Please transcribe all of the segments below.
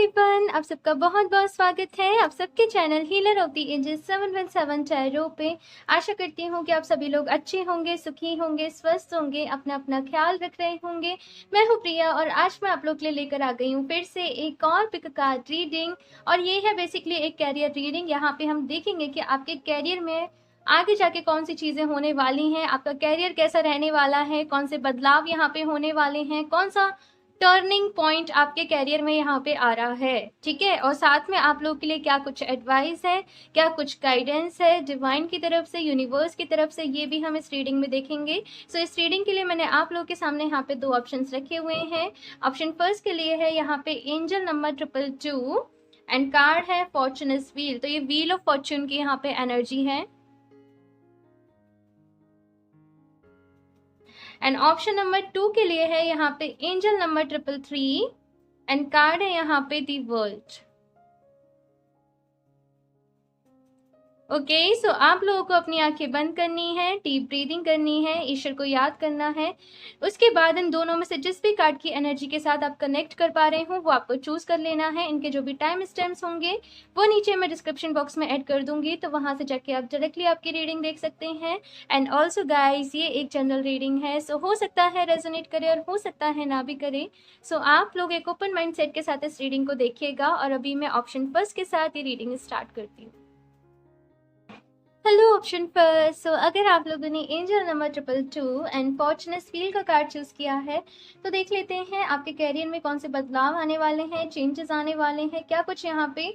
Everyone, आप सबका बहुत बहुत स्वागत है आप सबके channel healer of the ages 717 tarot पे। आशा करती हूँ कि आप सभी लोग अच्छे होंगे, सुखी होंगे, स्वस्थ होंगे, अपना अपना ख्याल रख रहे होंगे। मैं हूँ प्रिया और आज मैं आप लोग के लिए लेकर आ गई हूँ फिर से एक और पिक कार्ड रीडिंग। और ये है बेसिकली एक कैरियर रीडिंग। यहाँ पे हम देखेंगे कि आपके कैरियर में आगे जाके कौन सी चीज़ें होने वाली हैं, आपका कैरियर कैसा रहने वाला है, कौन से बदलाव यहाँ पे होने वाले हैं, कौन सा टर्निंग पॉइंट आपके कैरियर में यहाँ पे आ रहा है। ठीक है, और साथ में आप लोग के लिए क्या कुछ एडवाइस है, क्या कुछ गाइडेंस है डिवाइन की तरफ से, यूनिवर्स की तरफ से, ये भी हम इस रीडिंग में देखेंगे। सो इस रीडिंग के लिए मैंने आप लोग के सामने यहाँ पे दो ऑप्शंस रखे हुए हैं। ऑप्शन फर्स्ट के लिए है यहाँ पे एंजल नंबर 222 एंड कार्ड है फॉर्चूनस व्हील। तो ये व्हील ऑफ फॉर्चून की यहाँ पे एनर्जी है। एंड ऑप्शन नंबर 2 के लिए है यहाँ पे एंजल नंबर 333 एंड कार्ड है यहाँ पे दी वर्ल्ड। ओके, सो आप लोगों को अपनी आंखें बंद करनी है, डीप ब्रीदिंग करनी है, ईश्वर को याद करना है। उसके बाद इन दोनों में से जिस भी कार्ड की एनर्जी के साथ आप कनेक्ट कर पा रहे हो वो आपको चूज कर लेना है। इनके जो भी टाइम स्टैम्प्स होंगे वो नीचे मैं डिस्क्रिप्शन बॉक्स में ऐड कर दूंगी, तो वहां से जाके आप डायरेक्टली आपकी रीडिंग देख सकते हैं। एंड ऑल्सो गाइज, ये एक जनरल रीडिंग है, सो हो सकता है रेजोनेट करे और हो सकता है ना भी करे। सो आप लोग एक ओपन माइंड सेट के साथ इस रीडिंग को देखिएगा। और अभी मैं ऑप्शन फर्स्ट के साथ ये रीडिंग स्टार्ट करती हूँ। Hello option first. सो अगर आप लोगों ने एंजल नंबर 222 एंड फॉर्चूनस व्हील का कार्ड चूज किया है तो देख लेते हैं आपके कैरियर में कौन से बदलाव आने वाले हैं, चेंजेस आने वाले हैं, क्या कुछ यहाँ पे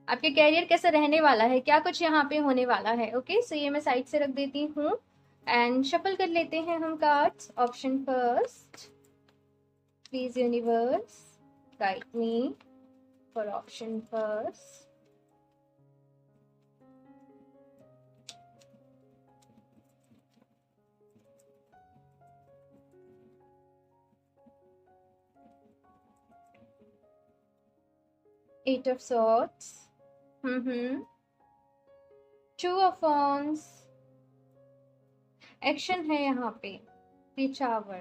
आपके कैरियर कैसा रहने वाला है, क्या कुछ यहाँ पे होने वाला है। ओके, सो ये मैं साइड से रख देती हूँ एंड शफल कर लेते हैं हम cards. Option first, please universe guide me for option first. Eight of Swords, Two of Wands, action है यहाँ पे The Tower।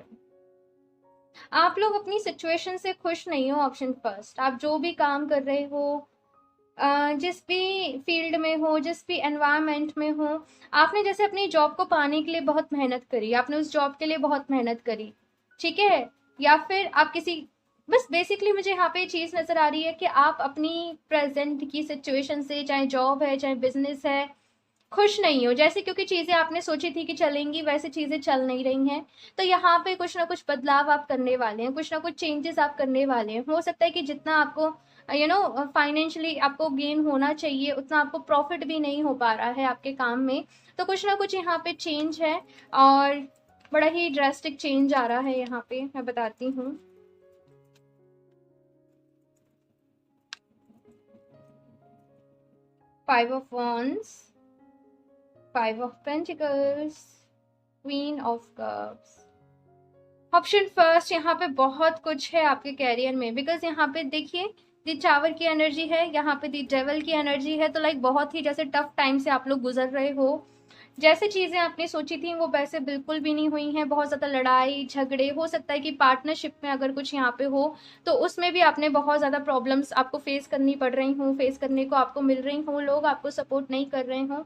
आप लोग अपनी सिचुएशन से खुश नहीं हो। ऑप्शन फर्स्ट, आप जो भी काम कर रहे हो, जिस भी फील्ड में हो, जिस भी एनवायरनमेंट में हो, आपने जैसे अपनी जॉब को पाने के लिए बहुत मेहनत करी, आपने उस जॉब के लिए बहुत मेहनत करी, ठीक है, या फिर आप किसी, बस बेसिकली मुझे यहाँ पे चीज़ नज़र आ रही है कि आप अपनी प्रेजेंट की सिचुएशन से, चाहे जॉब है चाहे बिजनेस है, खुश नहीं हो जैसे, क्योंकि चीज़ें आपने सोची थी कि चलेंगी वैसे चीज़ें चल नहीं रही हैं। तो यहाँ पे कुछ ना कुछ बदलाव आप करने वाले हैं, कुछ ना कुछ चेंजेस आप करने वाले हैं। हो सकता है कि जितना आपको फाइनेंशियली आपको गेन होना चाहिए उतना आपको प्रॉफिट भी नहीं हो पा रहा है आपके काम में। तो कुछ ना कुछ यहाँ पे चेंज है और बड़ा ही ड्रास्टिक चेंज आ रहा है यहाँ पे, मैं बताती हूँ। Five of Wands, Five of Pentacles, Queen of Cups। Option first, यहाँ पे बहुत कुछ है आपके कैरियर में, बिकॉज यहाँ पे देखिए दी टावर की एनर्जी है, यहाँ पे दी डेविल की एनर्जी है। तो लाइक बहुत ही जैसे टफ टाइम से आप लोग गुजर रहे हो, जैसे चीज़ें आपने सोची थी वो वैसे बिल्कुल भी नहीं हुई हैं। बहुत ज़्यादा लड़ाई झगड़े, हो सकता है कि पार्टनरशिप में अगर कुछ यहाँ पे हो तो उसमें भी आपने बहुत ज़्यादा प्रॉब्लम्स आपको फेस करनी पड़ रही हूँ, फेस करने को आपको मिल रही हूँ, लोग आपको सपोर्ट नहीं कर रहे हों।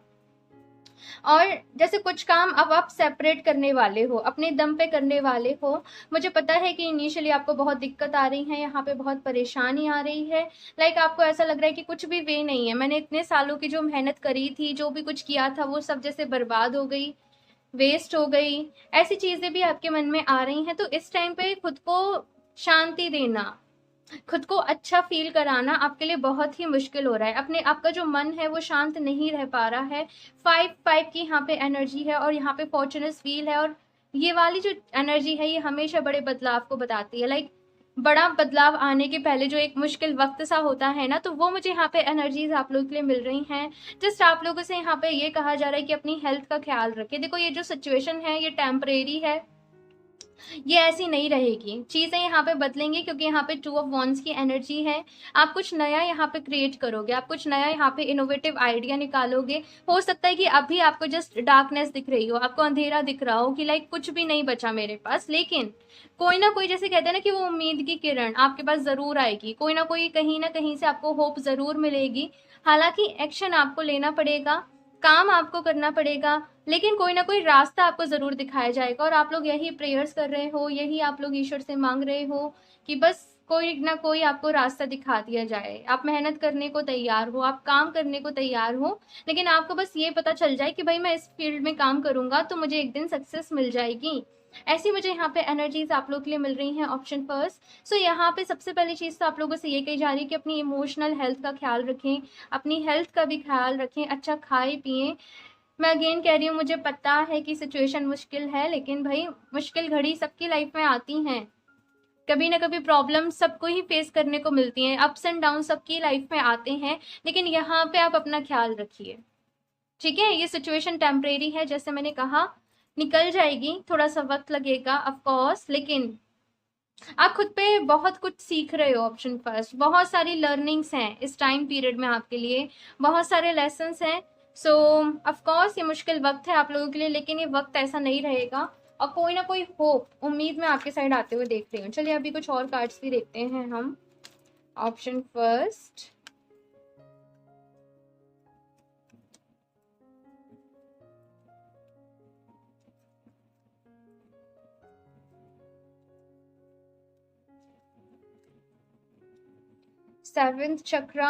और जैसे कुछ काम अब आप सेपरेट करने वाले हो, अपने दम पे करने वाले हो। मुझे पता है कि इनिशियली आपको बहुत दिक्कत आ रही है, यहाँ पे बहुत परेशानी आ रही है। लाइक आपको ऐसा लग रहा है कि कुछ भी वे नहीं है, मैंने इतने सालों की जो मेहनत करी थी, जो भी कुछ किया था वो सब जैसे बर्बाद हो गई, वेस्ट हो गई। ऐसी चीज़ें भी आपके मन में आ रही हैं। तो इस टाइम पे खुद को शांति देना, खुद को अच्छा फील कराना आपके लिए बहुत ही मुश्किल हो रहा है। अपने आपका जो मन है वो शांत नहीं रह पा रहा है। 5 की यहाँ पे एनर्जी है और यहाँ पे फॉर्चूनस व्हील है। और ये वाली जो एनर्जी है ये हमेशा बड़े बदलाव को बताती है। लाइक बड़ा बदलाव आने के पहले जो एक मुश्किल वक्त सा होता है ना, तो वो मुझे यहाँ पे एनर्जीज आप लोगों के लिए मिल रही हैं। जस्ट आप लोगों से यहाँ पे ये कहा जा रहा है कि अपनी हेल्थ का ख्याल रखें। देखो ये जो सिचुएशन है ये टेम्परेरी है, ये ऐसी नहीं रहेगी, चीज़ें यहाँ पे बदलेंगी क्योंकि यहाँ पे 2 ऑफ वॉन्ड्स की एनर्जी है। आप कुछ नया यहाँ पे क्रिएट करोगे, आप कुछ नया यहाँ पे इनोवेटिव आइडिया निकालोगे। हो सकता है कि अभी आपको जस्ट डार्कनेस दिख रही हो, आपको अंधेरा दिख रहा हो कि लाइक कुछ भी नहीं बचा मेरे पास, लेकिन कोई ना कोई, जैसे कहते हैं ना कि वो उम्मीद की किरण आपके पास ज़रूर आएगी, कोई ना कोई कहीं ना कहीं से आपको होप ज़रूर मिलेगी। हालांकि एक्शन आपको लेना पड़ेगा, काम आपको करना पड़ेगा, लेकिन कोई ना कोई रास्ता आपको ज़रूर दिखाया जाएगा। और आप लोग यही प्रेयर्स कर रहे हो, यही आप लोग ईश्वर से मांग रहे हो कि बस कोई ना कोई आपको रास्ता दिखा दिया जाए। आप मेहनत करने को तैयार हो, आप काम करने को तैयार हो, लेकिन आपको बस ये पता चल जाए कि भाई मैं इस फील्ड में काम करूंगा तो मुझे एक दिन सक्सेस मिल जाएगी। ऐसी मुझे यहाँ पे एनर्जीज आप लोग के लिए मिल रही हैं, ऑप्शन फर्स्ट। सो यहाँ पे सबसे पहली चीज़ तो आप लोगों से ये कही जा रही है कि अपनी इमोशनल हेल्थ का ख्याल रखें, अपनी हेल्थ का भी ख्याल रखें, अच्छा खाए पिए। मैं अगेन कह रही हूँ, मुझे पता है कि सिचुएशन मुश्किल है, लेकिन भाई मुश्किल घड़ी सबकी लाइफ में आती हैं, कभी ना कभी प्रॉब्लम सबको ही फेस करने को मिलती हैं, अप्स एंड डाउन सबकी लाइफ में आते हैं, लेकिन यहाँ पे आप अपना ख्याल रखिए, ठीक है। ये सिचुएशन टेम्परेरी है, जैसे मैंने कहा, निकल जाएगी, थोड़ा सा वक्त लगेगा ऑफ कोर्स, लेकिन आप खुद पे बहुत कुछ सीख रहे हो। ऑप्शन फर्स्ट, बहुत सारी लर्निंग्स हैं इस टाइम पीरियड में आपके लिए, बहुत सारे लेसन्स हैं। सो ऑफ कोर्स ये मुश्किल वक्त है आप लोगों के लिए, लेकिन ये वक्त ऐसा नहीं रहेगा, और कोई ना कोई होप, उम्मीद में आपके साइड आते हुए देख रही हूँ। चलिए अभी कुछ और कार्ड्स भी देखते हैं हम। ऑप्शन फर्स्ट, सेवेंथ चक्रा,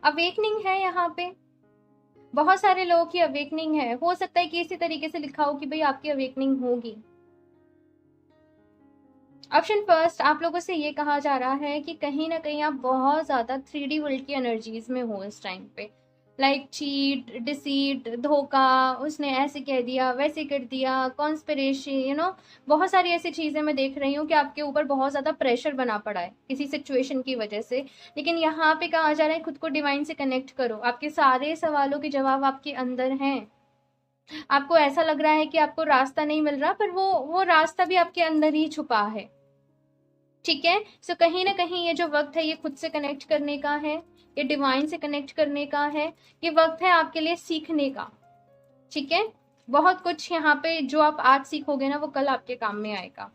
अवेकनिंग है यहाँ पे, बहुत सारे लोगों की अवेकनिंग है। हो सकता है कि इसी तरीके से लिखा हो कि भाई आपकी अवेकनिंग होगी। ऑप्शन फर्स्ट, आप लोगों से ये कहा जा रहा है कि कहीं ना कहीं आप बहुत ज़्यादा 3D वर्ल्ड की एनर्जीज में हो इस टाइम पे, लाइक चीट, डिसीट, धोखा, उसने ऐसे कह दिया, वैसे कर दिया, कॉन्स्पिरेसी, बहुत सारी ऐसी चीज़ें मैं देख रही हूँ कि आपके ऊपर बहुत ज़्यादा प्रेशर बना पड़ा है किसी सिचुएशन की वजह से। लेकिन यहाँ पे कहा जा रहा है खुद को डिवाइन से कनेक्ट करो, आपके सारे सवालों के जवाब आपके अंदर हैं। आपको ऐसा लग रहा है कि आपको रास्ता नहीं मिल रहा, पर वो रास्ता भी आपके अंदर ही छुपा है, ठीक है। सो कहीं ना कहीं ये जो वक्त है ये खुद से कनेक्ट करने का है, ये डिवाइन से कनेक्ट करने का है, ये वक्त है आपके लिए सीखने का, ठीक है। बहुत कुछ यहाँ पे जो आप आज सीखोगे ना वो कल आपके काम में आएगा।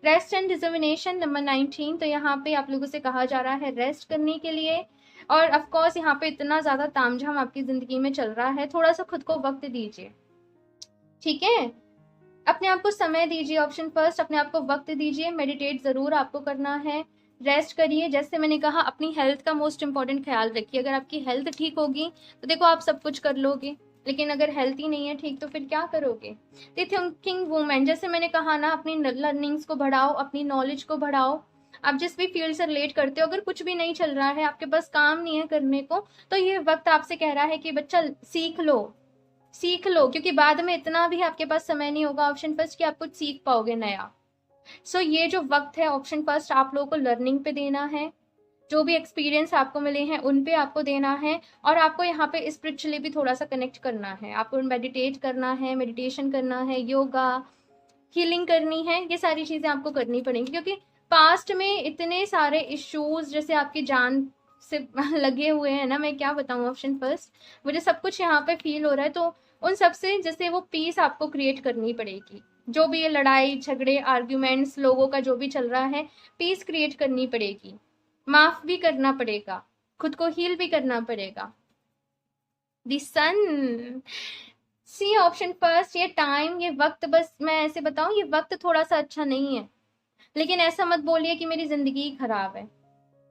रेस्ट एंड डिटर्मिनेशन नंबर 19, तो यहाँ पे आप लोगों से कहा जा रहा है रेस्ट करने के लिए। और ऑफ कोर्स यहाँ पे इतना ज़्यादा तामझाम आपकी ज़िंदगी में चल रहा है, थोड़ा सा खुद को वक्त दीजिए, ठीक है। अपने आप को समय दीजिए। ऑप्शन फर्स्ट, अपने आप को वक्त दीजिए, मेडिटेट ज़रूर आपको करना है, रेस्ट करिए। जैसे मैंने कहा अपनी हेल्थ का मोस्ट इंपॉर्टेंट ख्याल रखिए। अगर आपकी हेल्थ ठीक होगी तो देखो आप सब कुछ कर लोगे, लेकिन अगर हेल्थ ही नहीं है ठीक तो फिर क्या करोगे। थिंकिंग वूमेन, जैसे मैंने कहा ना, अपनी लर्निंग्स को बढ़ाओ, अपनी नॉलेज को बढ़ाओ। आप जिस भी फील्ड से रिलेट करते हो, अगर कुछ भी नहीं चल रहा है, आपके पास काम नहीं है करने को, तो ये वक्त आपसे कह रहा है कि बच्चा सीख लो, सीख लो, क्योंकि बाद में इतना भी आपके पास समय नहीं होगा ऑप्शन फर्स्ट कि आप कुछ सीख पाओगे नया। सो ये जो वक्त है ऑप्शन फर्स्ट आप लोगों को लर्निंग पे देना है, जो भी एक्सपीरियंस आपको मिले हैं उन पे आपको देना है, और आपको यहाँ पे स्पिरिचुअली भी थोड़ा सा कनेक्ट करना है, आपको मेडिटेट करना है, मेडिटेशन करना है, योगा, हीलिंग करनी है, ये सारी चीज़ें आपको करनी पड़ेंगी, क्योंकि पास्ट में इतने सारे इश्यूज जैसे आपकी जान से लगे हुए हैं ना, मैं क्या बताऊँ। ऑप्शन फर्स्ट, मुझे सब कुछ यहाँ पे फील हो रहा है, तो उन सब से जैसे वो पीस आपको क्रिएट करनी पड़ेगी। जो भी ये लड़ाई झगड़े आर्ग्यूमेंट्स लोगों का जो भी चल रहा है, पीस क्रिएट करनी पड़ेगी, माफ भी करना पड़ेगा, खुद को हील भी करना पड़ेगा। दी सन, सी ऑप्शन फर्स्ट, ये टाइम, ये वक्त, बस मैं ऐसे बताऊं, ये वक्त थोड़ा सा अच्छा नहीं है, लेकिन ऐसा मत बोलिए कि मेरी जिंदगी खराब है।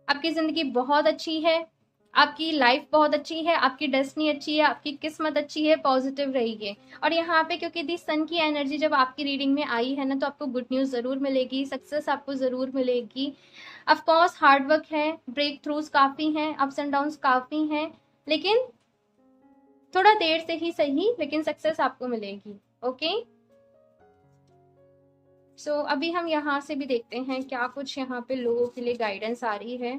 आपकी जिंदगी बहुत अच्छी है, आपकी लाइफ बहुत अच्छी है, आपकी डेस्टिनी अच्छी है, आपकी किस्मत अच्छी है, पॉजिटिव रहिए। और यहाँ पे क्योंकि दी सन की एनर्जी जब आपकी रीडिंग में आई है ना, तो आपको गुड न्यूज़ ज़रूर मिलेगी, सक्सेस आपको ज़रूर मिलेगी। ऑफ कोर्स हार्ड वर्क है, ब्रेक थ्रूज काफ़ी हैं, अप्स एंड डाउन्स काफ़ी हैं, लेकिन थोड़ा देर से ही सही, लेकिन सक्सेस आपको मिलेगी। ओके, सो अभी हम यहाँ से भी देखते हैं क्या कुछ यहाँ पे लोगों के लिए गाइडेंस आ रही है।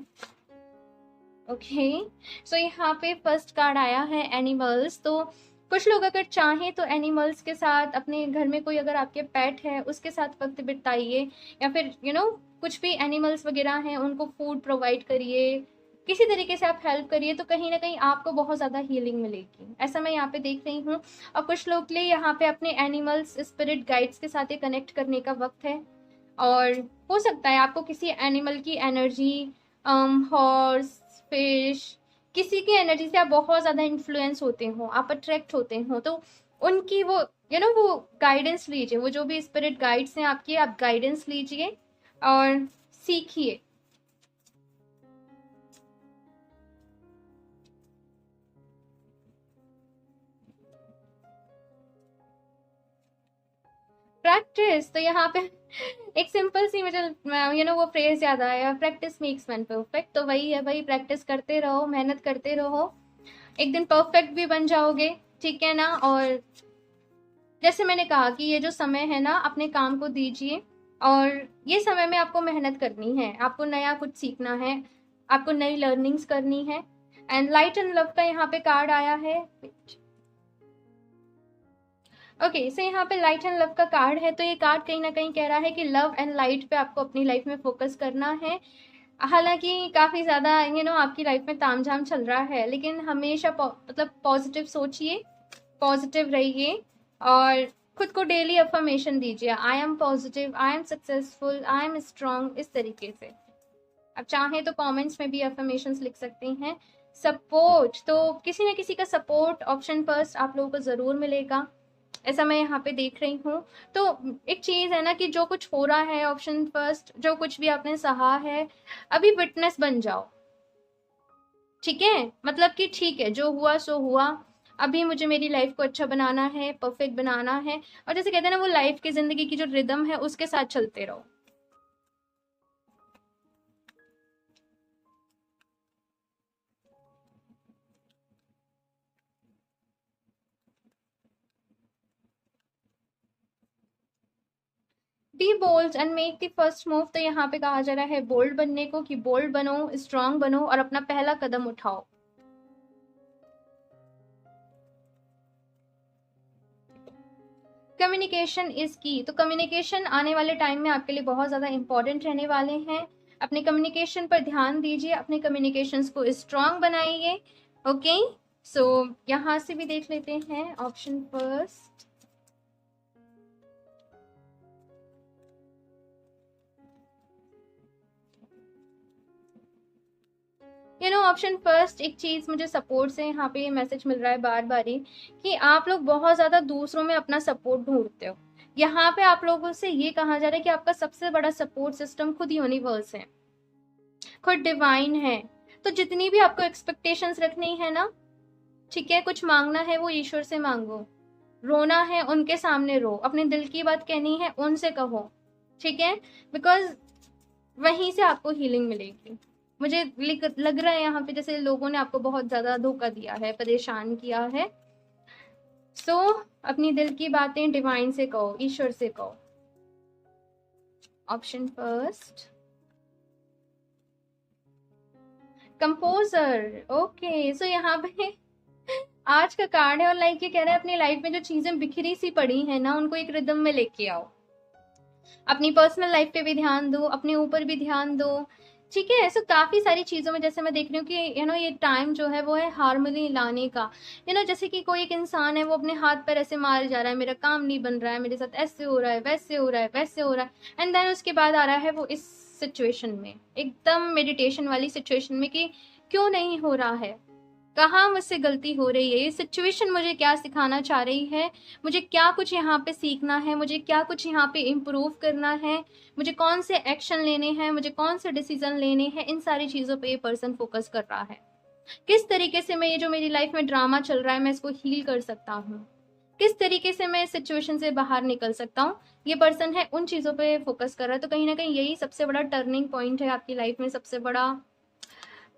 ओके, सो यहाँ पे फर्स्ट कार्ड आया है एनिमल्स। तो कुछ लोग अगर चाहें तो एनिमल्स के साथ, अपने घर में कोई अगर आपके पेट है उसके साथ वक्त बिताइए, या फिर कुछ भी एनिमल्स वगैरह हैं उनको फूड प्रोवाइड करिए, किसी तरीके से आप हेल्प करिए, तो कहीं ना कहीं आपको बहुत ज़्यादा हीलिंग मिलेगी, ऐसा मैं यहाँ पे देख रही हूँ। और कुछ लोग के लिए यहाँ पे अपने एनिमल्स, स्पिरिट गाइड्स के साथ ये कनेक्ट करने का वक्त है। और हो सकता है आपको किसी एनिमल की एनर्जी, हॉर्स, फिश, किसी की एनर्जी से आप बहुत ज़्यादा इन्फ्लुएंस होते हो, आप अट्रैक्ट होते हो, तो उनकी वो वो गाइडेंस लीजिए, वो जो भी स्पिरिट गाइड्स हैं आपके, आप गाइडेंस लीजिए और सीखिए। प्रैक्टिस, तो यहाँ पे एक सिंपल सी मुझे वो फ्रेज याद आया, प्रैक्टिस मेक्स मैन परफेक्ट। तो वही है भाई, प्रैक्टिस करते रहो, मेहनत करते रहो, एक दिन परफेक्ट भी बन जाओगे, ठीक है ना। और जैसे मैंने कहा कि ये जो समय है ना, अपने काम को दीजिए, और ये समय में आपको मेहनत करनी है, आपको नया कुछ सीखना है, आपको नई लर्निंग्स करनी है। एंड लाइट एंड लव का यहाँ पे कार्ड आया है। ओके, सो यहाँ पे लाइट एंड लव का कार्ड है, तो ये कार्ड कहीं ना कहीं कह रहा है कि लव एंड लाइट पे आपको अपनी लाइफ में फोकस करना है। हालांकि काफ़ी ज़्यादा आपकी लाइफ में तामझाम चल रहा है, लेकिन हमेशा मतलब पॉजिटिव सोचिए, पॉजिटिव रहिए, और खुद को डेली अफर्मेशन दीजिए, I am positive, I am successful, I am strong, इस तरीके से। आप चाहें तो कमेंट्स में भी अफर्मेशंस लिख सकते हैं। सपोर्ट, तो किसी न किसी का सपोर्ट ऑप्शन फर्स्ट आप लोगों को ज़रूर मिलेगा, ऐसा मैं यहाँ पे देख रही हूँ। तो एक चीज़ है ना कि जो कुछ हो रहा है, ऑप्शन फर्स्ट, जो कुछ भी आपने सहा है, अभी विटनेस बन जाओ, ठीक है। मतलब कि ठीक है, जो हुआ सो हुआ, अभी मुझे मेरी लाइफ को अच्छा बनाना है, परफेक्ट बनाना है, और जैसे कहते हैं ना, वो लाइफ की ज़िंदगी की जो रिदम है उसके साथ चलते रहो। Be bold and make the first move, तो यहाँ पे कहा जा रहा है बोल्ड बनने को, कि बोल्ड बनो, स्ट्रांग बनो, और अपना पहला कदम उठाओ। कम्युनिकेशन इज की, तो कम्युनिकेशन आने वाले टाइम में आपके लिए बहुत ज़्यादा इंपॉर्टेंट रहने वाले हैं। अपने कम्युनिकेशन पर ध्यान दीजिए, अपने कम्युनिकेशंस को स्ट्रांग बनाइए। ओके, सो यहाँ से भी देख लेते हैं ऑप्शन फर्स्ट। ऑप्शन फर्स्ट, एक चीज़ मुझे सपोर्ट से यहाँ पे ये मैसेज मिल रहा है बार बार ही, कि आप लोग बहुत ज़्यादा दूसरों में अपना सपोर्ट ढूंढते हो। यहाँ पे आप लोगों से ये कहा जा रहा है कि आपका सबसे बड़ा सपोर्ट सिस्टम खुद यूनिवर्स है, खुद डिवाइन है। तो जितनी भी आपको एक्सपेक्टेशंस रखनी है ना, ठीक है, कुछ मांगना है वो ईश्वर से मांगो, रोना है उनके सामने रो, अपने दिल की बात कहनी है उनसे कहो, ठीक है, बिकॉज वहीं से आपको हीलिंग मिलेगी। मुझे लग रहा है यहाँ पे जैसे लोगों ने आपको बहुत ज़्यादा धोखा दिया है, परेशान किया है। सो अपनी दिल की बातें डिवाइन से कहो, ईश्वर से कहो। Option first, composer. ओके, सो यहाँ पे आज का कार्ड है, और लाइक ये कह रहा है अपनी लाइफ में जो चीजें बिखरी सी पड़ी है ना, उनको एक रिदम में लेके आओ। अपनी पर्सनल लाइफ पे भी ध्यान दो, अपने ऊपर भी ध्यान दो, ठीक है। ऐसे काफ़ी सारी चीज़ों में जैसे मैं देख रही हूँ कि ये टाइम जो है वो है हार्मनी लाने का। जैसे कि कोई एक इंसान है, वो अपने हाथ पैर ऐसे मारे जा रहा है, मेरा काम नहीं बन रहा है, मेरे साथ ऐसे हो रहा है, वैसे हो रहा है, वैसे हो रहा है, एंड देन उसके बाद आ रहा है वो इस सिचुएशन में, एकदम मेडिटेशन वाली सिचुएशन में, कि क्यों नहीं हो रहा है, कहाँ मुझसे गलती हो रही है, ये सिचुएशन मुझे क्या सिखाना चाह रही है, मुझे क्या कुछ यहाँ पे सीखना है, मुझे क्या कुछ यहाँ पे इम्प्रूव करना है, मुझे कौन से एक्शन लेने हैं, मुझे कौन से डिसीजन लेने हैं, इन सारी चीज़ों पे ये पर्सन फोकस कर रहा है। किस तरीके से मैं ये जो मेरी लाइफ में ड्रामा चल रहा है, मैं इसको हील कर सकता हूँ, किस तरीके से मैं इस सिचुएशन से बाहर निकल सकता हूँ, ये पर्सन है उन चीज़ों पे फोकस कर रहा है। तो कहीं ना कहीं यही सबसे बड़ा टर्निंग पॉइंट है आपकी लाइफ में, सबसे बड़ा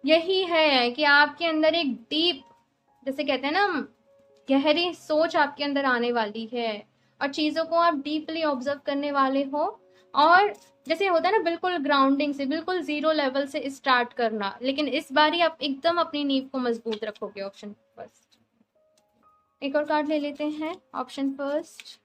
यही है कि आपके अंदर एक डीप, जैसे कहते हैं ना, गहरी सोच आपके अंदर आने वाली है, और चीज़ों को आप डीपली ऑब्जर्व करने वाले हो। और जैसे होता है ना, बिल्कुल ग्राउंडिंग से, बिल्कुल जीरो लेवल से स्टार्ट करना, लेकिन इस बार ही आप एकदम अपनी नींव को मजबूत रखोगे। ऑप्शन फर्स्ट, एक और कार्ड ले लेते हैं। ऑप्शन फर्स्ट,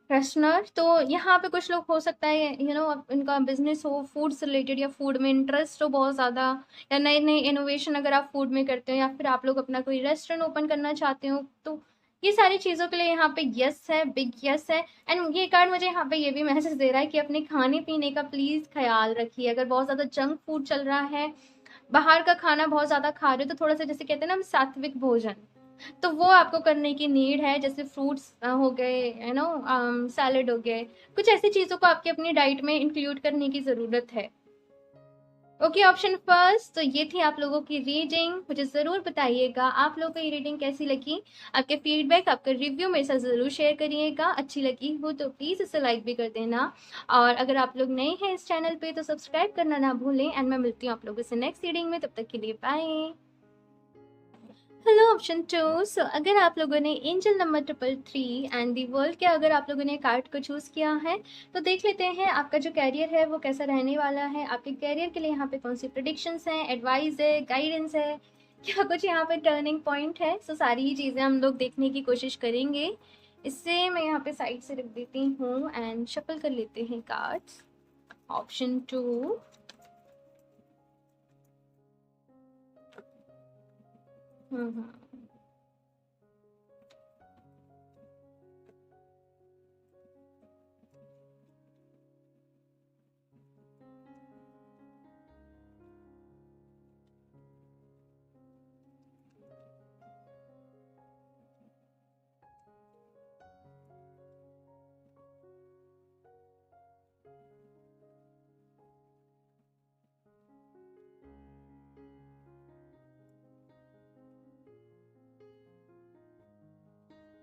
प्रश्नर। तो यहाँ पे कुछ लोग हो सकता है इनका बिजनेस हो फूड से रिलेटेड, या फूड में इंटरेस्ट हो बहुत ज़्यादा, या नए नए इनोवेशन अगर आप फूड में करते हो, या फिर आप लोग अपना कोई रेस्टोरेंट ओपन करना चाहते हो, तो ये सारी चीज़ों के लिए यहाँ पे यस है, बिग यस है। एंड ये कार्ड मुझे यहाँ पे ये भी मैसेज दे रहा है कि अपने खाने पीने का प्लीज़ ख्याल रखिए। अगर बहुत ज़्यादा जंक फूड चल रहा है, बाहर का खाना बहुत ज़्यादा खा रहे हो, तो थोड़ा सा जैसे कहते हैं ना हम सात्विक भोजन, तो वो आपको करने की नीड है। जैसे फ्रूट्स हो गए, सैलेड हो गए, कुछ ऐसी चीज़ों को आपकी अपनी डाइट में इंक्लूड करने की ज़रूरत है। Okay, option first. तो ये थी आप लोगों की रीडिंग। मुझे ज़रूर बताइएगा आप लोगों को ये रीडिंग कैसी लगी। आपके फीडबैक, आपका रिव्यू मेरे साथ ज़रूर शेयर करिएगा। अच्छी लगी हो तो प्लीज़ इसे लाइक भी कर देना, और अगर आप लोग नए हैं इस चैनल पे तो सब्सक्राइब करना ना भूलें। एंड मैं मिलती हूँ आप लोगों से नेक्स्ट रीडिंग में, तब तक के लिए बाय। Hello option 2। सो अगर आप लोगों ने angel number 333 and the world के अगर आप लोगों ने कार्ड को चूज़ किया है, तो देख लेते हैं आपका जो कैरियर है वो कैसा रहने वाला है। आपके कैरियर के लिए यहाँ पे कौन सी प्रेडिक्शंस हैं, एडवाइस है, गाइडेंस है, क्या कुछ यहाँ पे टर्निंग पॉइंट है। सो सारी ही चीज़ें हम लोग देखने की कोशिश करेंगे। इससे मैं यहाँ पे साइड से रख देती हूँ एंड शफल कर लेते हैं cards. Option 2, hmm,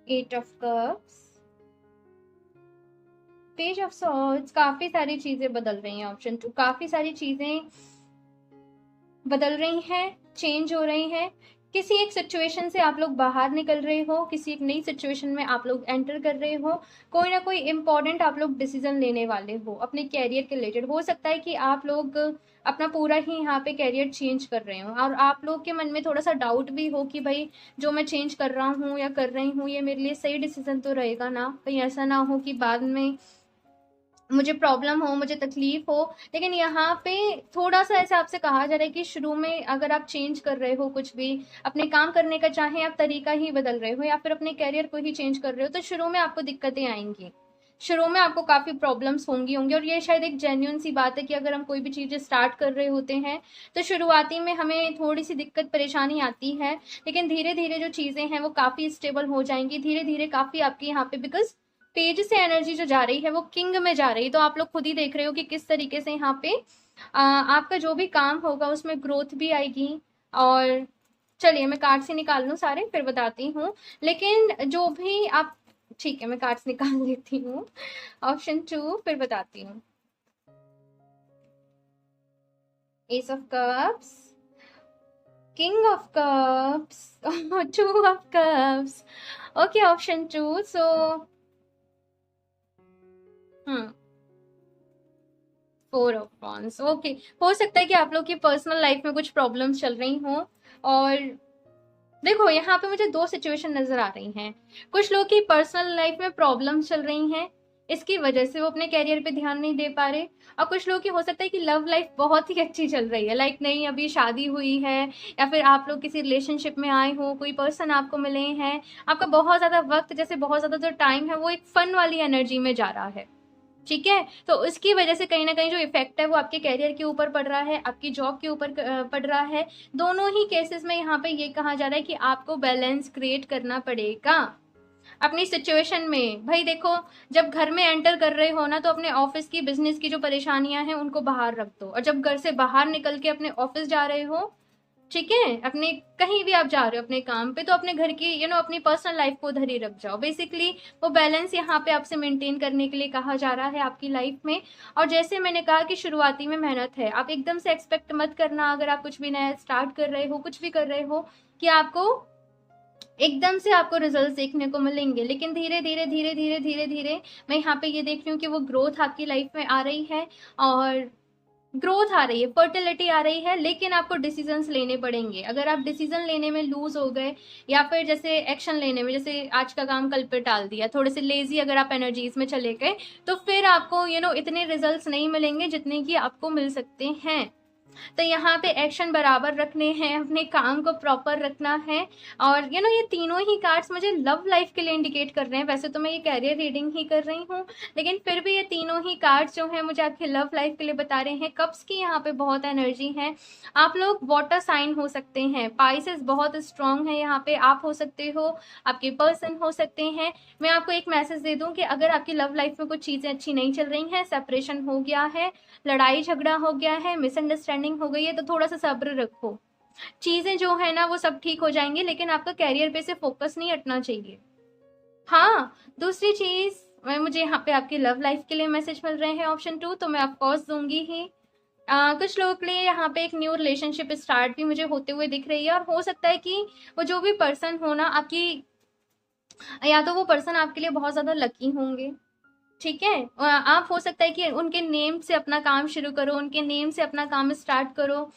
8 of cups, page of swords. काफी सारी चीजें बदल रही हैं। ऑप्शन 2, काफी सारी चीजें बदल रही हैं, चेंज हो रही हैं। किसी एक सिचुएशन से आप लोग बाहर निकल रहे हो, किसी एक नई सिचुएशन में आप लोग एंटर कर रहे हो, कोई ना कोई इम्पोर्टेंट आप लोग डिसीजन लेने वाले हो अपने कैरियर के रिलेटेड। हो सकता है कि आप लोग अपना पूरा ही यहाँ पे कैरियर चेंज कर रहे हो, और आप लोग के मन में थोड़ा सा डाउट भी हो कि भाई जो मैं चेंज कर रहा हूँ या कर रही हूँ ये मेरे लिए सही डिसीजन तो रहेगा ना, कहीं ऐसा ना हो कि बाद में मुझे प्रॉब्लम हो, मुझे तकलीफ हो। लेकिन यहाँ पे थोड़ा सा ऐसा आपसे कहा जा रहा है कि शुरू में अगर आप चेंज कर रहे हो कुछ भी अपने काम करने का, चाहे आप तरीका ही बदल रहे हो या फिर अपने कैरियर को ही चेंज कर रहे हो, तो शुरू में आपको दिक्कतें आएंगी, शुरू में आपको काफ़ी प्रॉब्लम्स होंगी। और ये शायद एक जेन्युइन सी बात है कि अगर हम कोई भी चीज़ें स्टार्ट कर रहे होते हैं तो शुरुआती में हमें थोड़ी सी दिक्कत परेशानी आती है, लेकिन धीरे धीरे जो चीज़ें हैं वो काफ़ी स्टेबल हो जाएंगी। धीरे धीरे काफ़ी आपकी यहाँ पे, बिकॉज पेज से एनर्जी जो जा रही है वो किंग में जा रही है, तो आप लोग खुद ही देख रहे हो कि किस तरीके से यहाँ पे आपका जो भी काम होगा उसमें ग्रोथ भी आएगी। और चलिए मैं कार्ड से निकाल लूँ सारे फिर बताती हूँ। लेकिन जो भी आप, ठीक है मैं कार्ड्स निकाल लेती हूँ। ऑप्शन 2 फिर बताती हूँ। S of cups, king of cups, 2 of cups. Okay, option 2। So hmm 4 of wands. Okay, हो सकता है कि आप लोग की पर्सनल लाइफ में कुछ प्रॉब्लम्स चल रही हों। और देखो यहाँ पे मुझे दो सिचुएशन नजर आ रही हैं। कुछ लोग की पर्सनल लाइफ में प्रॉब्लम्स चल रही हैं, इसकी वजह से वो अपने कैरियर पे ध्यान नहीं दे पा रहे। और कुछ लोग की हो सकता है कि लव लाइफ बहुत ही अच्छी चल रही है, लाइक नहीं अभी शादी हुई है, या फिर आप लोग किसी रिलेशनशिप में आए हो, कोई पर्सन आपको मिले हैं, आपका बहुत ज़्यादा वक्त, जैसे बहुत ज़्यादा जो टाइम है वो एक फन वाली एनर्जी में जा रहा है। ठीक है, तो उसकी वजह से कहीं ना कहीं जो इफेक्ट है वो आपके कैरियर के ऊपर पड़ रहा है, आपकी जॉब के ऊपर पड़ रहा है। दोनों ही केसेस में यहाँ पे ये कहा जा रहा है कि आपको बैलेंस क्रिएट करना पड़ेगा अपनी सिचुएशन में। भाई देखो, जब घर में एंटर कर रहे हो ना, तो अपने ऑफिस की, बिजनेस की जो परेशानियां हैं उनको बाहर रख दो, और जब घर से बाहर निकल के अपने ऑफिस जा रहे हो, ठीक है, अपने कहीं भी आप जा रहे हो अपने काम पे, तो अपने घर की अपनी पर्सनल लाइफ को उधर ही रख जाओ। बेसिकली वो बैलेंस यहाँ पे आपसे मेंटेन करने के लिए कहा जा रहा है आपकी लाइफ में। और जैसे मैंने कहा कि शुरुआती में मेहनत है, आप एकदम से एक्सपेक्ट मत करना अगर आप कुछ भी नया स्टार्ट कर रहे हो, कुछ भी कर रहे हो, कि आपको एकदम से आपको रिजल्ट देखने को मिलेंगे। लेकिन धीरे धीरे धीरे धीरे धीरे धीरे मैं यहाँ पे ये देख रही हूँ कि वो ग्रोथ आपकी लाइफ में आ रही है। और ग्रोथ आ रही है, फर्टिलिटी आ रही है, लेकिन आपको डिसीजंस लेने पड़ेंगे। अगर आप डिसीजन लेने में लूज हो गए या फिर जैसे एक्शन लेने में, जैसे आज का काम कल पे टाल दिया, थोड़े से लेजी अगर आप एनर्जीज में चले गए, तो फिर आपको इतने रिजल्ट्स नहीं मिलेंगे जितने कि आपको मिल सकते हैं। तो यहाँ पे एक्शन बराबर रखने हैं, अपने काम को प्रॉपर रखना है। और ये तीनों ही कार्ड्स मुझे लव लाइफ के लिए इंडिकेट कर रहे हैं। वैसे तो मैं ये कैरियर रीडिंग ही कर रही हूँ, लेकिन फिर भी ये तीनों ही कार्ड्स जो हैं मुझे आपके लव लाइफ के लिए बता रहे हैं। कप्स की यहाँ पे बहुत एनर्जी है। आप लोग वाटर साइन हो सकते हैं, पाइसेस बहुत स्ट्रांग है यहाँ पे, आप हो सकते हो, आपके पर्सन हो सकते हैं। मैं आपको एक मैसेज दे दूं कि अगर आपकी लव लाइफ में कुछ चीज़ें अच्छी नहीं चल रही हैं, सेपरेशन हो गया है, लड़ाई झगड़ा हो गया है, मिसअंडरस्टैंडिंग हो गई है, तो थोड़ा सा सब्र रखो। चीजें जो है ना वो सब ठीक हो जाएंगी, लेकिन आपका कैरियर पे से फोकस नहीं हटना चाहिए। हाँ, दूसरी चीज, मुझे यहाँ पे आपकी लव लाइफ के लिए मैसेज मिल रहे हैं ऑप्शन 2, तो मैं ऑफकोर्स दूंगी ही। कुछ लोगों के लिए यहाँ पे एक न्यू रिलेशनशिप स्टार्ट भी मुझे होते हुए दिख रही है, और हो सकता है कि वो जो भी पर्सन हो ना आपकी, या तो वो पर्सन आपके लिए बहुत ज्यादा लकी होंगे, ठीक है। आप हो सकता है कि उनके नेम से अपना काम शुरू करो, उनके नेम से अपना काम स्टार्ट करो,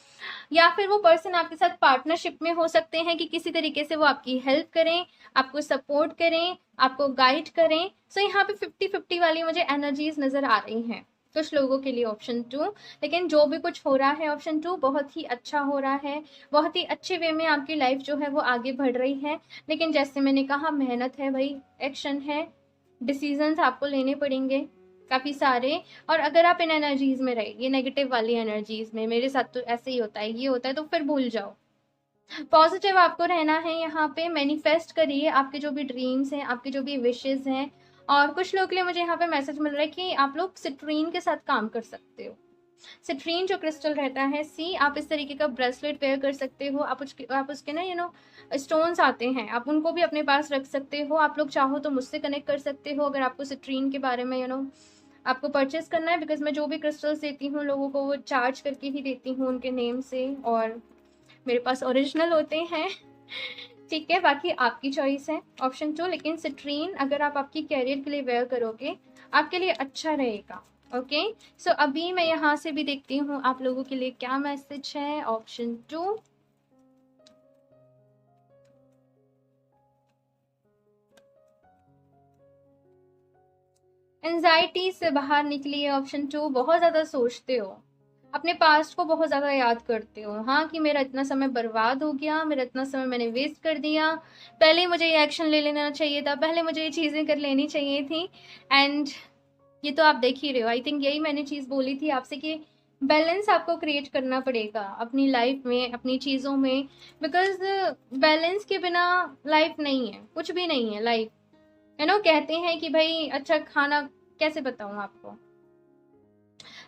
या फिर वो पर्सन आपके साथ पार्टनरशिप में हो सकते हैं कि किसी तरीके से वो आपकी हेल्प करें, आपको सपोर्ट करें, आपको गाइड करें। सो यहाँ पे 50-50 वाली मुझे एनर्जीज नजर आ रही हैं कुछ लोगों के लिए ऑप्शन 2। लेकिन जो भी कुछ हो रहा है ऑप्शन 2 बहुत ही अच्छा हो रहा है, बहुत ही अच्छे वे में आपकी लाइफ जो है वो आगे बढ़ रही है। लेकिन जैसे मैंने कहा, मेहनत है भाई, एक्शन है, डिसीजंस आपको लेने पड़ेंगे काफ़ी सारे। और अगर आप इन एनर्जीज में रहे, ये नेगेटिव वाली एनर्जीज में, मेरे साथ तो ऐसे ही होता है, ये होता है, तो फिर भूल जाओ। पॉजिटिव आपको रहना है यहाँ पे, मैनिफेस्ट करिए आपके जो भी ड्रीम्स हैं, आपके जो भी विशेस हैं। और कुछ लोग के लिए मुझे यहाँ पे मैसेज मिल रहा है कि आप लोग सिट्रीन के साथ काम कर सकते हो। सिट्रीन जो क्रिस्टल रहता है, आप इस तरीके का ब्रेसलेट वेयर कर सकते हो। आप उसके ना स्टोन्स आते हैं, आप उनको भी अपने पास रख सकते हो। आप लोग चाहो तो मुझसे कनेक्ट कर सकते हो अगर आपको सिट्रीन के बारे में आपको परचेस करना है, बिकॉज मैं जो भी क्रिस्टल्स देती हूँ लोगों को वो चार्ज करके ही देती हूँ उनके नेम से, और मेरे पास ओरिजिनल होते हैं। ठीक है, बाकी आपकी चॉइस है ऑप्शन 2। लेकिन सिट्रीन अगर आप आपकी कैरियर के लिए वेयर करोगे, आपके लिए अच्छा रहेगा। ओके, सो अभी मैं यहाँ से भी देखती हूँ आप लोगों के लिए क्या मैसेज है ऑप्शन 2। एंजाइटी से बाहर निकलिए ऑप्शन 2। बहुत ज़्यादा सोचते हो, अपने पास्ट को बहुत ज़्यादा याद करते हो, हाँ, कि मेरा इतना समय बर्बाद हो गया, मेरा इतना समय मैंने वेस्ट कर दिया, पहले मुझे ये एक्शन ले लेना चाहिए था, पहले मुझे ये चीज़ें कर लेनी चाहिए थी। एंड ये तो आप देख ही रहे हो, आई थिंक यही मैंने चीज़ बोली थी आपसे कि बैलेंस आपको क्रिएट करना पड़ेगा अपनी लाइफ में, अपनी चीज़ों में, बिकॉज बैलेंस के बिना लाइफ नहीं है, कुछ भी नहीं है लाइफ। कहते हैं कि भाई अच्छा खाना, कैसे बताऊं आपको,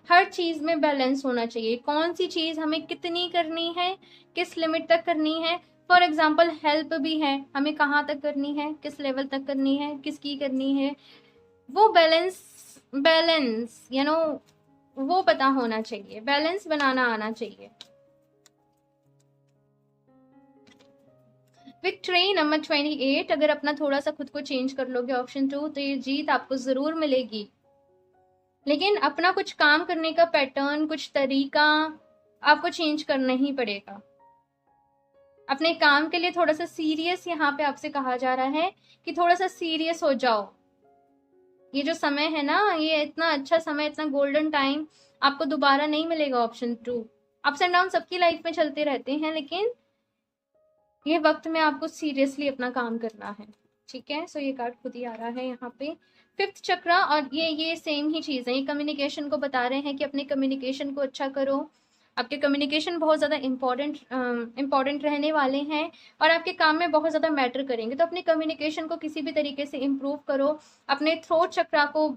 हर चीज में बैलेंस होना चाहिए। कौन सी चीज हमें कितनी करनी है, किस लिमिट तक करनी है। फॉर एग्जाम्पल हेल्प भी है, हमें कहाँ तक करनी है, किस लेवल तक करनी है, किसकी करनी है, वो बैलेंस बैलेंस वो पता होना चाहिए, बैलेंस बनाना आना चाहिए। विक्ट्री नंबर 28, अगर अपना थोड़ा सा खुद को चेंज कर लोगे ऑप्शन 2, तो ये जीत आपको जरूर मिलेगी। लेकिन अपना कुछ काम करने का पैटर्न, कुछ तरीका आपको चेंज करना ही पड़ेगा। अपने काम के लिए थोड़ा सा सीरियस यहाँ पे आपसे कहा जा रहा है कि थोड़ा सा सीरियस हो जाओ। ये जो समय है ना, ये इतना अच्छा समय, इतना गोल्डन टाइम आपको दोबारा नहीं मिलेगा ऑप्शन 2। अप्स एंड डाउन सबकी लाइफ में चलते रहते हैं, लेकिन ये वक्त में आपको सीरियसली अपना काम करना है। ठीक है, सो ये कार्ड खुद ही आ रहा है यहाँ पे, फिफ्थ चक्रा। और ये सेम ही चीज़ है, ये कम्युनिकेशन को बता रहे हैं कि अपने कम्युनिकेशन को अच्छा करो। आपके कम्युनिकेशन बहुत ज़्यादा इम्पॉर्टेंट रहने वाले हैं और आपके काम में बहुत ज़्यादा मैटर करेंगे। तो अपने कम्युनिकेशन को किसी भी तरीके से इम्प्रूव करो, अपने थ्रोट चक्रा को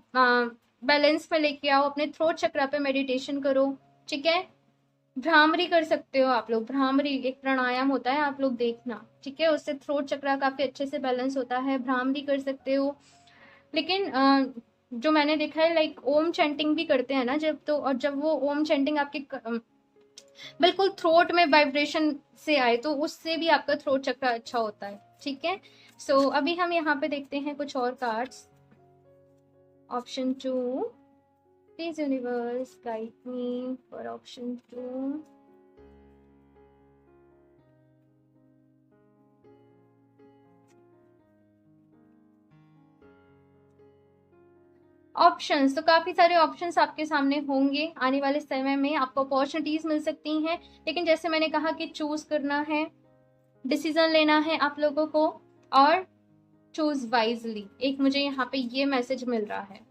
बैलेंस में लेके आओ, अपने थ्रोट चक्रा पे मेडिटेशन करो। ठीक है, भ्रामरी कर सकते हो आप लोग, भ्रामरी एक प्राणायाम होता है, आप लोग देखना। ठीक है, उससे थ्रोट चक्रा काफ़ी अच्छे से बैलेंस होता है, भ्रामरी कर सकते हो। लेकिन जो मैंने देखा है, लाइक ओम चैंटिंग भी करते हैं ना जब, तो और जब वो ओम चैंटिंग आपके बिल्कुल थ्रोट में वाइब्रेशन से आए, तो उससे भी आपका थ्रोट चक्र अच्छा होता है। ठीक है, सो अभी हम यहाँ पे देखते हैं कुछ और cards option 2। Please universe guide me for option 2। Options तो काफी सारे ऑप्शंस आपके सामने होंगे, आने वाले समय में आपको अपॉर्चुनिटीज मिल सकती हैं, लेकिन जैसे मैंने कहा कि चूज करना है, डिसीजन लेना है आप लोगों को, और चूज वाइजली। एक मुझे यहाँ पे ये मैसेज मिल रहा है।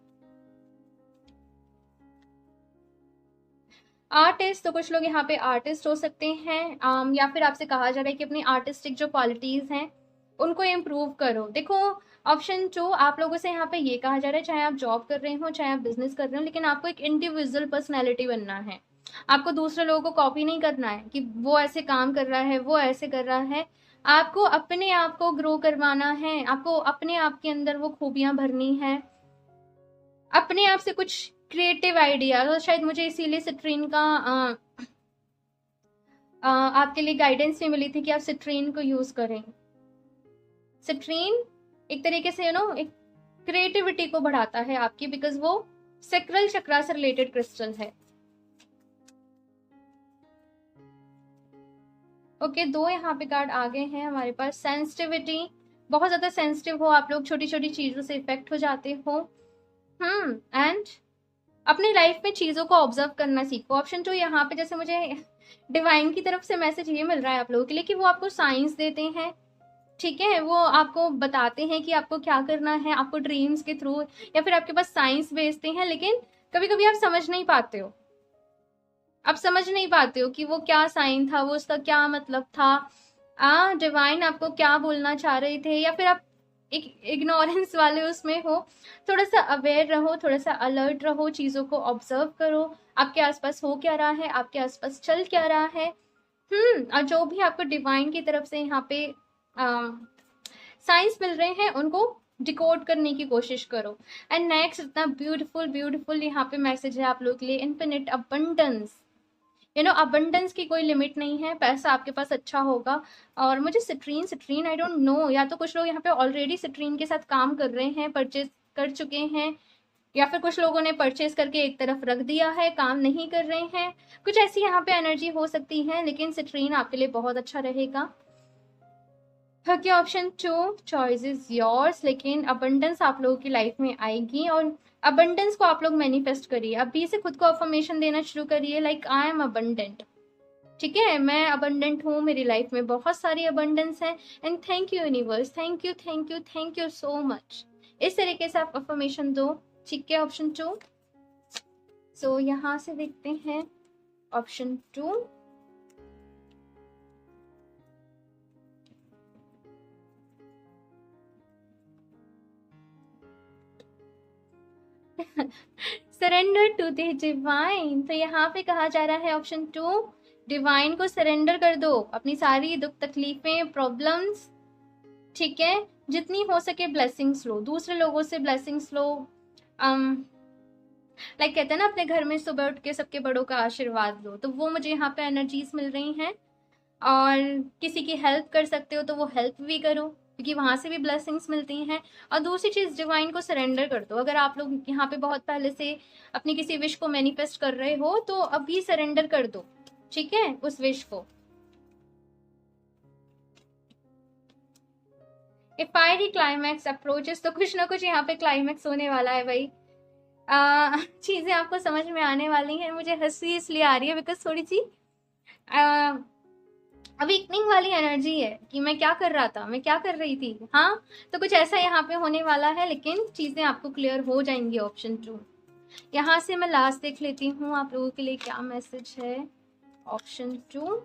आर्टिस्ट, तो कुछ लोग यहाँ पे आर्टिस्ट हो सकते हैं, या फिर आपसे कहा जा रहा है कि अपनी आर्टिस्टिक जो क्वालिटीज हैं उनको इम्प्रूव करो। देखो ऑप्शन 2 आप लोगों से यहाँ पे ये कहा जा रहा है, चाहे आप जॉब कर रहे हो चाहे आप बिजनेस कर रहे हो, लेकिन आपको एक इंडिविजुअल पर्सनैलिटी बनना है। आपको दूसरे लोगों को कॉपी नहीं करना है कि वो ऐसे काम कर रहा है, वो ऐसे कर रहा है। आपको अपने आप को ग्रो करवाना है, आपको अपने आप के अंदर वो खूबियां भरनी है, अपने आप से कुछ क्रिएटिव आइडिया। तो शायद मुझे इसीलिए सिट्रीन का आपके लिए गाइडेंस भी मिली थी कि आप सिट्रीन को यूज करें। सिट्रीन एक तरीके से एक क्रिएटिविटी को बढ़ाता है आपकी, बिकॉज वो सेक्रल चक्रा से रिलेटेड क्रिस्टल है। ओके, 2 यहाँ पे कार्ड आ गए हैं हमारे पास। सेंसिटिविटी, बहुत ज्यादा सेंसिटिव हो आप लोग, छोटी छोटी चीजों से इफेक्ट हो जाते हो। एंड अपनी लाइफ में चीजों को ऑब्जर्व करना सीखो। ऑप्शन 2 यहाँ पे जैसे मुझे डिवाइन की तरफ से मैसेज ये मिल रहा है आप लोगों के लिए कि वो आपको साइंस देते हैं, ठीक है, वो आपको बताते हैं कि आपको क्या करना है, आपको ड्रीम्स के थ्रू, या फिर आपके पास साइंस भेजते हैं, लेकिन कभी कभी आप समझ नहीं पाते हो, आप समझ नहीं पाते हो कि वो क्या साइन था, वो उसका क्या मतलब था, डिवाइन आपको क्या बोलना चाह रहे थे, या फिर आप एक इग्नोरेंस वाले उसमें हो। थोड़ा सा अवेयर रहो, थोड़ा सा अलर्ट रहो, चीजों को ऑब्जर्व करो, आपके आसपास हो क्या रहा है, आपके आसपास चल क्या रहा है। और जो भी आपको डिवाइन की तरफ से यहाँ पे साइंस मिल रहे हैं उनको डिकोड करने की कोशिश करो। एंड नेक्स्ट, इतना ब्यूटीफुल ब्यूटीफुल यहाँ पे मैसेज है आप लोग के लिए, इन्फिनिट अबंडेंस। अबंडेंस की कोई लिमिट नहीं है, पैसा आपके पास अच्छा होगा। और मुझे citrine citrine I don't know, या तो कुछ लोग यहाँ पे ऑलरेडी सिट्रीन के साथ काम कर रहे हैं, परचेज कर चुके हैं, या फिर कुछ लोगों ने परचेज करके एक तरफ रख दिया है, काम नहीं कर रहे हैं। कुछ ऐसी यहाँ पे एनर्जी हो सकती है, लेकिन सिट्रीन आपके लिए बहुत अच्छा रहेगा। Okay, option 2 choice is yours, लेकिन अबंडेंस आप लोगों की लाइफ में आएगी, और अबंडेंस को आप लोग मैनिफेस्ट करिए। अभी से खुद को अफर्मेशन देना शुरू करिए, लाइक आई एम अबंडेंट, ठीक है, मैं अबंडेंट हूँ, मेरी लाइफ में बहुत सारी अबंडेंस है, and thank you universe, thank you thank you thank you so much. इस तरीके से आप अफर्मेशन दो, ठीक है। ऑप्शन 2, सो यहाँ से देखते हैं option 2। Surrender to the divine, तो यहाँ पे कहा जा रहा है ऑप्शन 2 डिवाइन को सरेंडर कर दो, अपनी सारी दुख तकलीफें प्रॉब्लम्स, ठीक है, जितनी हो सके ब्लेसिंग्स लो, दूसरे लोगों से ब्लेसिंग्स लो। लाइक कहते हैं ना, अपने घर में सुबह उठ के सबके बड़ों का आशीर्वाद लो, तो वो मुझे यहाँ पे एनर्जीज मिल रही हैं। और किसी की हेल्प कर सकते हो तो वो हेल्प भी करो, क्योंकि वहां से भी ब्लेसिंग्स मिलती हैं। और दूसरी चीज, डिवाइन को सरेंडर कर दो। अगर आप लोग यहाँ पे बहुत पहले से अपनी किसी विश को मैनिफेस्ट कर रहे हो तो अभी सरेंडर कर दो, ठीक है, उस विश को। ए फायरी क्लाइमैक्स अप्रोचेस, तो कुछ ना कुछ यहाँ पे क्लाइमैक्स होने वाला है भाई। चीजें आपको समझ में आने वाली हैं। मुझे हंसी इसलिए आ रही है बिकॉज थोड़ी सी अवीकनिंग वाली एनर्जी है कि मैं क्या कर रहा था, मैं क्या कर रही थी। हाँ, तो कुछ ऐसा यहाँ पे होने वाला है, लेकिन चीजें आपको क्लियर हो जाएंगी। ऑप्शन 2, यहाँ से मैं लास्ट देख लेती हूँ आप लोगों के लिए क्या मैसेज है। ऑप्शन 2,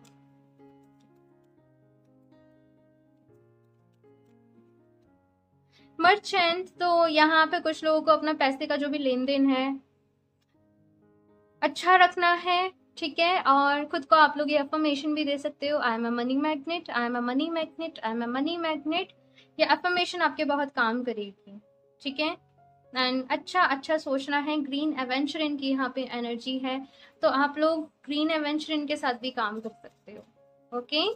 मर्चेंट, तो यहाँ पे कुछ लोगों को अपना पैसे का जो भी लेन देन है अच्छा रखना है, ठीक है। और खुद को आप लोग ये अफर्मेशन भी दे सकते हो, I am a money magnet, I am a money magnet, I am a money magnet. ये अफर्मेशन आपके बहुत काम करेगी, ठीक है। एंड अच्छा अच्छा सोचना है। ग्रीन एवेंचरिन की यहाँ पे एनर्जी है, तो आप लोग ग्रीन एवेंचरिन के साथ भी काम कर सकते हो। ओके,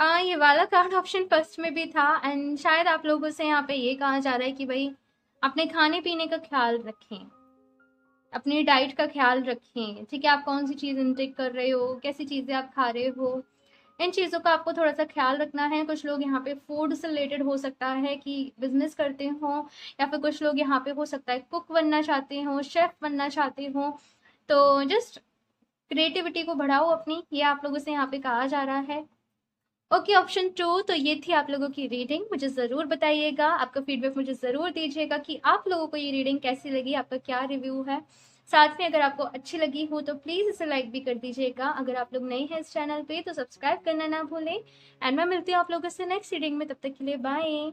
ये वाला कार्ड ऑप्शन फर्स्ट में भी था एंड शायद आप लोगों से यहाँ पे ये कहा जा रहा है कि भाई अपने खाने पीने का ख्याल रखें, अपनी डाइट का ख्याल रखें, ठीक है। आप कौन सी चीज़ इनटेक कर रहे हो, कैसी चीज़ें आप खा रहे हो, इन चीज़ों का आपको थोड़ा सा ख्याल रखना है। कुछ लोग यहाँ पे फूड से रिलेटेड हो सकता है कि बिजनेस करते हो, या फिर कुछ लोग यहाँ पे हो सकता है कुक बनना चाहते हो, शेफ बनना चाहते हो। तो जस्ट क्रिएटिविटी को बढ़ाओ अपनी, ये आप लोगों से यहाँ पे कहा जा रहा है। ओके, ऑप्शन 2 तो ये थी आप लोगों की रीडिंग। मुझे ज़रूर बताइएगा, आपका फीडबैक मुझे ज़रूर दीजिएगा कि आप लोगों को ये रीडिंग कैसी लगी, आपका क्या रिव्यू है। साथ में अगर आपको अच्छी लगी हो तो प्लीज़ इसे लाइक भी कर दीजिएगा। अगर आप लोग नए हैं इस चैनल पे तो सब्सक्राइब करना ना भूलें। एंड मैं मिलती हूँ आप लोगों से नेक्स्ट रीडिंग में, तब तक के लिए बाय।